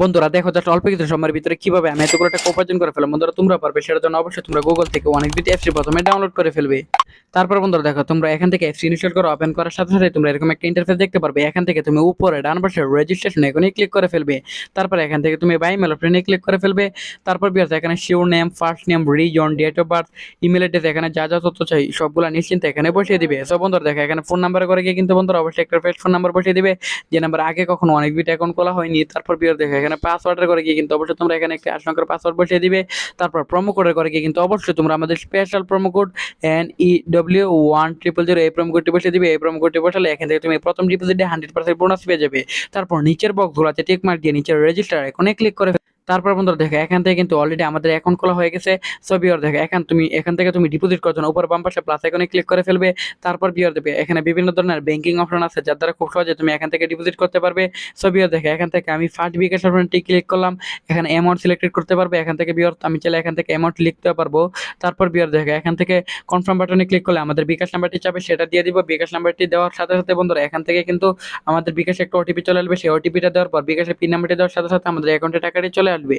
বন্ধুরা দেখো জাস্ট অল্প কিছু সময়ের ভিতরে কিভাবে আমি এতগুলো টাকা উপার্জন করে ফেললাম। বন্ধুরা তোমরা পারবে, সেটার জন্য অবশ্যই তোমরা গুগল থেকে অনেক দুটি অ্যাপস প্রথমে ডাউনলোড করে ফেলবে। তারপর বন্ধুরা দেখো, তোমরা এখান থেকে অ্যাপস ইনস্টল করে ওপেন করার সাথে সাথে তোমরা এরকম একটা ইন্টারফেস দেখতে পারবে। এখান থেকে তুমি উপরে ডান পাশে রেজিস্ট্রেশন এখানে ক্লিক করে ফেলবে। তারপর এখান থেকে তুমি বাই মেল অপশনে ক্লিক করে ফেলবে। তারপর বিয়ার্স এখানে surname, first name, reason, date of birth, email address, এখানে যা যা তথ্য চাই সবগুলা নিশ্চিন্তে এখানে বসিয়ে দিবে। সো বন্ধুরা দেখো, এখানে ফোন নাম্বার করে গিয়ে কিন্তু বন্ধুরা অবশ্যই একটা ফ্রেশ ফোন নাম্বার বসিয়ে দিবে, যে নাম্বার আগে কখনো অনেক বিট অ্যাকাউন্ট খোলা হয়নি। তারপর বিয়ার দেখো, এখানে পাসওয়ার্ডের করে গিয়ে কিন্তু অবশ্যই তোমরা এখানে একটা 8 সংখ্যার পাসওয়ার্ড বসিয়ে দিবে। তারপর প্রোমো কোডের করে গিয়ে কিন্তু অবশ্যই তোমরা আমাদের স্পেশাল প্রোমো কোড NEW1000 এই প্রোমো কোডটি বসিয়ে দিবে। এই প্রোমো কোডটি বসালে এখান থেকে তুমি প্রথম ডিপোজিটে 100% বোনাস পেয়ে যাবে। তারপর নিচের বক্সগুলোতে টিক মার্ক দিয়ে নিচের রেজিস্টার এখানে ক্লিক করে তারপর বন্ধুরা দেখো, এখান থেকে কিন্তু অলরেডি আমাদের অ্যাকাউন্ট খোলা হয়ে গেছে। সো বিয়ার দেখো, এখান থেকে তুমি ডিপোজিট করার জন্য উপর বাম পাশে প্লাস আইকনে ক্লিক করে ফেলবে। তারপর বিয়ার দেবে, এখানে বিভিন্ন ধরনের ব্যাংকিং অপশন আছে যার দ্বারা খুব সহজে তুমি এখান থেকে ডিপোজিট করতে পারবে। সো বিয়ার দেখো, এখান থেকে আমি ফার্স্ট বিকাশ অপশনটি ক্লিক করলাম। এখানে অ্যামাউন্ট সিলেক্টেড করতে পারবে। এখান থেকে বিয়ার আমি চাইলে এখান থেকে অ্যামাউন্ট লিখতে পারবো। তারপর বিয়ার দেখো, এখান থেকে কনফার্ম বাটনে ক্লিক করলে আমাদের বিকাশ নাম্বারটি চাবে, সেটা দিয়ে দিব। বিকাশ নাম্বারটি দেওয়ার সাথে সাথে বন্ধুরা এখান থেকে কিন্তু আমাদের বিকাশে একটা ওটিপি চলে আসবে। সেই ওটিপিটা দেওয়ার পর বিকাশের পিন নাম্বারটি দেওয়ার সাথে সাথে আমাদের অ্যাকাউন্টে টাকাটি চলে আসবে।